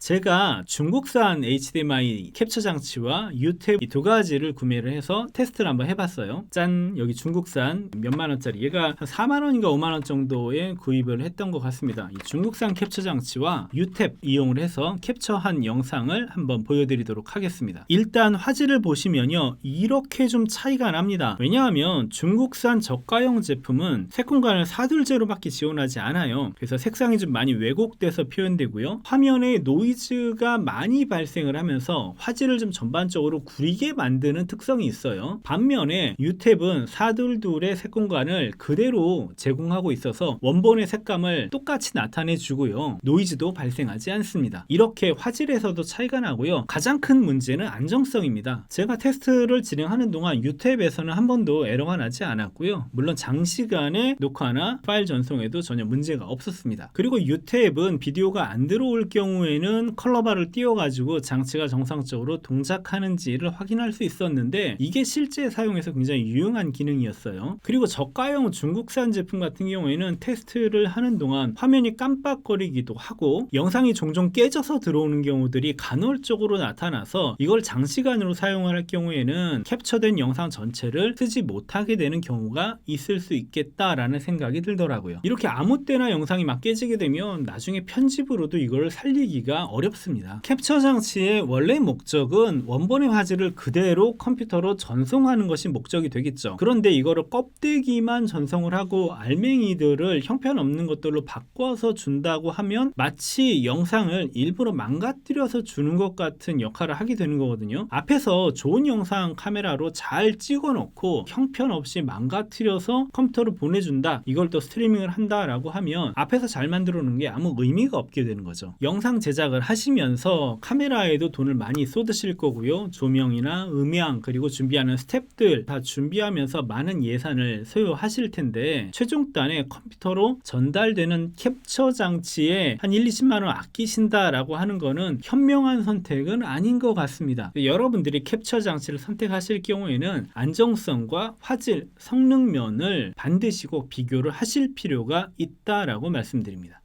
제가 중국산 HDMI 캡처 장치와 UTEP 이 두 가지를 구매를 해서 테스트를 한번 해봤어요. 짠! 여기 중국산 몇만 원짜리, 얘가 한 4만 원인가 5만 원 정도에 구입을 했던 것 같습니다. 이 중국산 캡처 장치와 UTEP 이용을 해서 캡처한 영상을 한번 보여드리도록 하겠습니다. 일단 화질을 보시면요, 이렇게 좀 차이가 납니다. 왜냐하면 중국산 저가형 제품은 색공간을 사둘제로밖에 지원하지 않아요. 그래서 색상이 좀 많이 왜곡돼서 표현되고요, 화면에 노이즈가 많이 발생을 하면서 화질을 좀 전반적으로 구리게 만드는 특성이 있어요. 반면에 UTEP은 사둘둘의 색공간을 그대로 제공하고 있어서 원본의 색감을 똑같이 나타내 주고요, 노이즈도 발생하지 않습니다. 이렇게 화질에서도 차이가 나고요, 가장 큰 문제는 안정성입니다. 제가 테스트를 진행하는 동안 UTEP에서는 한 번도 에러가 나지 않았고요, 물론 장시간의 녹화나 파일 전송에도 전혀 문제가 없었습니다. 그리고 UTEP은 비디오가 안 들어올 경우에는 컬러바를 띄워가지고 장치가 정상적으로 동작하는지를 확인할 수 있었는데, 이게 실제 사용에서 굉장히 유용한 기능이었어요. 그리고 저가형 중국산 제품 같은 경우에는 테스트를 하는 동안 화면이 깜빡거리기도 하고 영상이 종종 깨져서 들어오는 경우들이 간헐적으로 나타나서 이걸 장시간으로 사용할 경우에는 캡처된 영상 전체를 쓰지 못하게 되는 경우가 있을 수 있겠다라는 생각이 들더라고요. 이렇게 아무 때나 영상이 막 깨지게 되면 나중에 편집으로도 이걸 살리기가 어렵습니다. 캡처 장치의 원래 목적은 원본의 화질을 그대로 컴퓨터로 전송하는 것이 목적이 되겠죠. 그런데 이거를 껍데기만 전송을 하고 알맹이들을 형편없는 것들로 바꿔서 준다고 하면 마치 영상을 일부러 망가뜨려서 주는 것 같은 역할을 하게 되는 거거든요. 앞에서 좋은 영상 카메라로 잘 찍어 놓고 형편없이 망가뜨려서 컴퓨터로 보내준다, 이걸 또 스트리밍을 한다라고 하면 앞에서 잘 만들어 놓은 게 아무 의미가 없게 되는 거죠. 영상 제작을 하시면서 카메라에도 돈을 많이 쏟으실 거고요, 조명이나 음향 그리고 준비하는 스텝들 다 준비하면서 많은 예산을 소요하실 텐데, 최종단에 컴퓨터로 전달되는 캡처 장치에 한 1, 20만 원 아끼신다라고 하는 거는 현명한 선택은 아닌 것 같습니다. 여러분들이 캡처 장치를 선택하실 경우에는 안정성과 화질, 성능면을 반드시 꼭 비교를 하실 필요가 있다라고 말씀드립니다.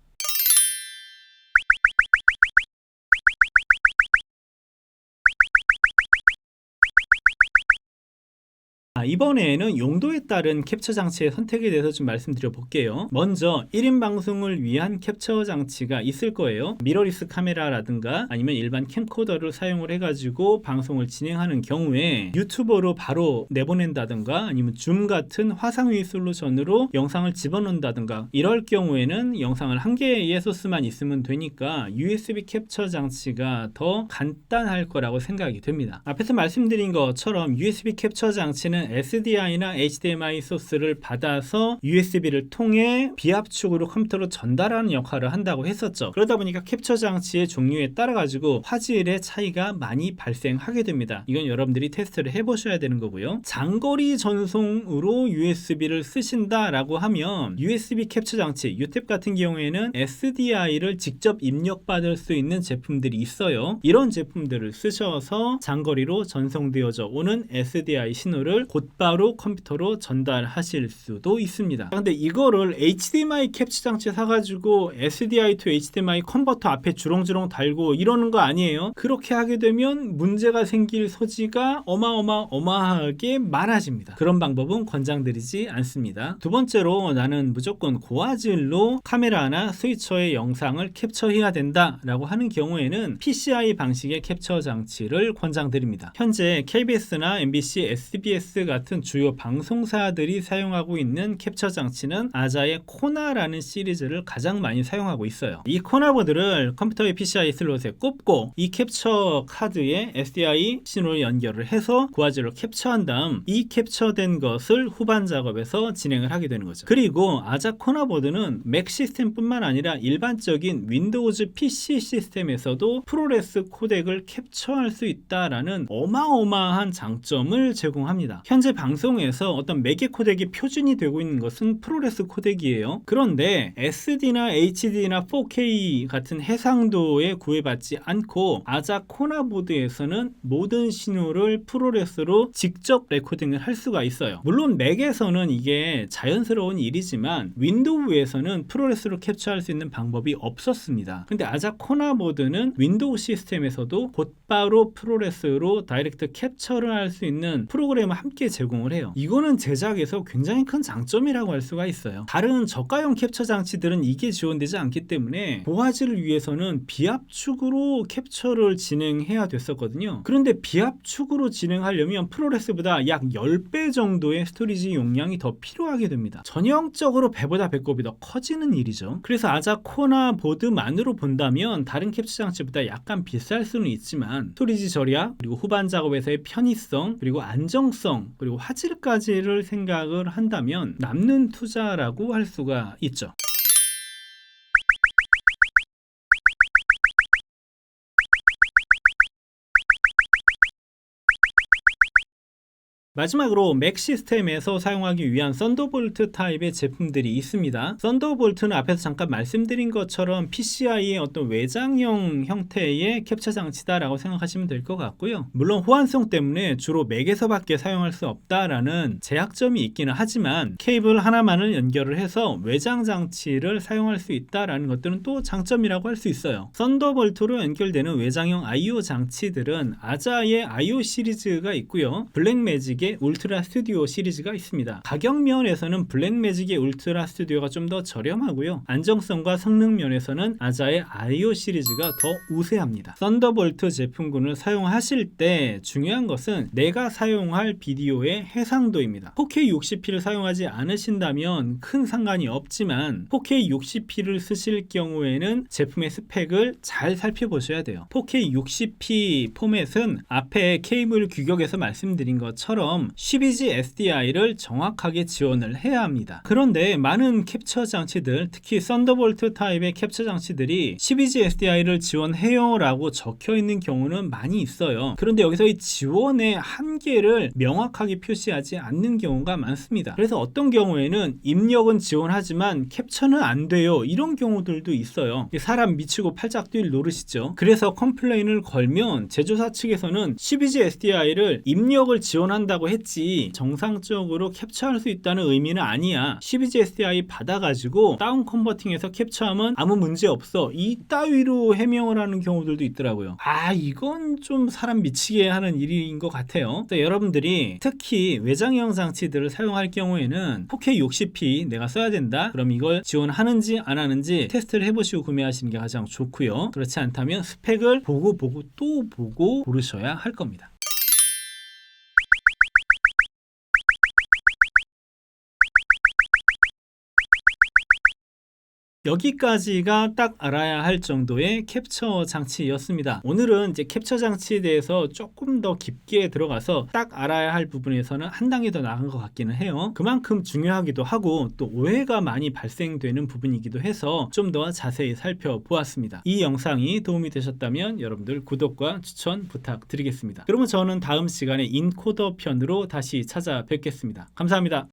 이번에는 용도에 따른 캡처 장치의 선택에 대해서 좀 말씀드려 볼게요. 먼저 1인 방송을 위한 캡처 장치가 있을 거예요. 미러리스 카메라라든가 아니면 일반 캠코더를 사용을 해가지고 방송을 진행하는 경우에 유튜버로 바로 내보낸다든가 아니면 줌 같은 화상회의 솔루션으로 영상을 집어넣는다든가, 이럴 경우에는 영상을 한 개의 소스만 있으면 되니까 USB 캡처 장치가 더 간단할 거라고 생각이 됩니다. 앞에서 말씀드린 것처럼 USB 캡처 장치는 SDI나 HDMI 소스를 받아서 USB를 통해 비압축으로 컴퓨터로 전달하는 역할을 한다고 했었죠. 그러다 보니까 캡처 장치의 종류에 따라 가지고 화질의 차이가 많이 발생하게 됩니다. 이건 여러분들이 테스트를 해보셔야 되는 거고요. 장거리 전송으로 USB를 쓰신다라고 하면 USB 캡처 장치, UTEP 같은 경우에는 SDI를 직접 입력받을 수 있는 제품들이 있어요. 이런 제품들을 쓰셔서 장거리로 전송되어져 오는 SDI 신호를 곧바로 컴퓨터로 전달하실 수도 있습니다. 근데 이거를 HDMI 캡처 장치 사가지고 SDI to HDMI 컨버터 앞에 주렁주렁 달고 이러는 거 아니에요. 그렇게 하게 되면 문제가 생길 소지가 어마어마하게 많아집니다. 그런 방법은 권장드리지 않습니다. 두 번째로, 나는 무조건 고화질로 카메라나 스위처의 영상을 캡처해야 된다라고 하는 경우에는 PCI 방식의 캡처 장치를 권장드립니다. 현재 KBS나 MBC, SBS 같은 주요 방송사들이 사용하고 있는 캡처 장치는 아자의 코나라는 시리즈를 가장 많이 사용하고 있어요. 이 코나보드를 컴퓨터의 PCI 슬롯에 꼽고 이 캡처 카드에 SDI 신호를 연결을 해서 고화질로 캡처한 다음 이 캡처된 것을 후반 작업에서 진행을 하게 되는 거죠. 그리고 아자 코나보드는 맥 시스템뿐만 아니라 일반적인 윈도우즈 PC 시스템에서도 프로레스 코덱을 캡처할 수 있다라는 어마어마한 장점을 제공합니다. 현재 현재 방송에서 어떤 매개 코덱이 표준이 되고 있는 것은 프로레스 코덱이에요. 그런데 SD나 HD나 4K 같은 해상도에 구애받지 않고 아자 코나 보드에서는 모든 신호를 프로레스로 직접 레코딩을 할 수가 있어요. 물론 맥에서는 이게 자연스러운 일이지만 윈도우에서는 프로레스로 캡처할 수 있는 방법이 없었습니다. 근데 아자 코나 보드는 윈도우 시스템에서도 곧바로 프로레스로 다이렉트 캡처를 할 수 있는 프로그램을 함께 제공을 해요. 이거는 제작에서 굉장히 큰 장점이라고 할 수가 있어요. 다른 저가형 캡처 장치들은 이게 지원되지 않기 때문에 고화질을 위해서는 비압축으로 캡처를 진행해야 됐었거든요. 그런데 비압축으로 진행하려면 프로레스보다 약 10배 정도의 스토리지 용량이 더 필요하게 됩니다. 전형적으로 배보다 배꼽이 더 커지는 일이죠. 그래서 아자 코나 보드만으로 본다면 다른 캡처 장치보다 약간 비쌀 수는 있지만 스토리지 절약, 그리고 후반 작업에서의 편의성, 그리고 안정성, 그리고 화질까지를 생각을 한다면 남는 투자라고 할 수가 있죠. 마지막으로 맥 시스템에서 사용하기 위한 썬더볼트 타입의 제품들이 있습니다. 썬더볼트는 앞에서 잠깐 말씀드린 것처럼 PCI의 어떤 외장형 형태의 캡처 장치다라고 생각하시면 될 것 같고요. 물론 호환성 때문에 주로 맥에서밖에 사용할 수 없다라는 제약점이 있기는 하지만 케이블 하나만을 연결을 해서 외장 장치를 사용할 수 있다라는 것들은 또 장점이라고 할 수 있어요. 썬더볼트로 연결되는 외장형 I/O 장치들은 아자의 I/O 시리즈가 있고요. 블랙매직의 울트라 스튜디오 시리즈가 있습니다. 가격 면에서는 블랙매직의 울트라 스튜디오가 좀 더 저렴하고요. 안정성과 성능 면에서는 아자의 I/O 시리즈가 더 우세합니다. 썬더볼트 제품군을 사용하실 때 중요한 것은 내가 사용할 비디오의 해상도입니다. 4K 60p를 사용하지 않으신다면 큰 상관이 없지만 4K 60p를 쓰실 경우에는 제품의 스펙을 잘 살펴보셔야 돼요. 4K 60p 포맷은 앞에 케이블 규격에서 말씀드린 것처럼 12G SDI를 정확하게 지원을 해야 합니다. 그런데 많은 캡처 장치들, 특히 썬더볼트 타입의 캡처 장치들이 12G SDI를 지원해요 라고 적혀 있는 경우는 많이 있어요. 그런데 여기서 이 지원의 한계를 명확하게 표시하지 않는 경우가 많습니다. 그래서 어떤 경우에는 입력은 지원하지만 캡처는 안 돼요, 이런 경우들도 있어요. 사람 미치고 팔짝 뛸 노릇이죠. 그래서 컴플레인을 걸면 제조사 측에서는 12G SDI를 입력을 지원한다고 했지 정상적으로 캡처할 수 있다는 의미는 아니야. 12G SDI 받아가지고 다운 컨버팅해서 캡처하면 아무 문제 없어, 이 따위로 해명을 하는 경우들도 있더라고요. 이건 좀 사람 미치게 하는 일인 것 같아요. 여러분들이 특히 외장형 장치들을 사용할 경우에는 4K 60p 내가 써야 된다, 그럼 이걸 지원하는지 안 하는지 테스트를 해보시고 구매하시는 게 가장 좋고요. 그렇지 않다면 스펙을 보고 또 보고 고르셔야 할 겁니다. 여기까지가 딱 알아야 할 정도의 캡처 장치였습니다. 오늘은 이제 캡처 장치에 대해서 조금 더 깊게 들어가서 딱 알아야 할 부분에서는 한 단계 더 나은 것 같기는 해요. 그만큼 중요하기도 하고 또 오해가 많이 발생되는 부분이기도 해서 좀 더 자세히 살펴보았습니다. 이 영상이 도움이 되셨다면 여러분들 구독과 추천 부탁드리겠습니다. 그러면 저는 다음 시간에 인코더 편으로 다시 찾아뵙겠습니다. 감사합니다.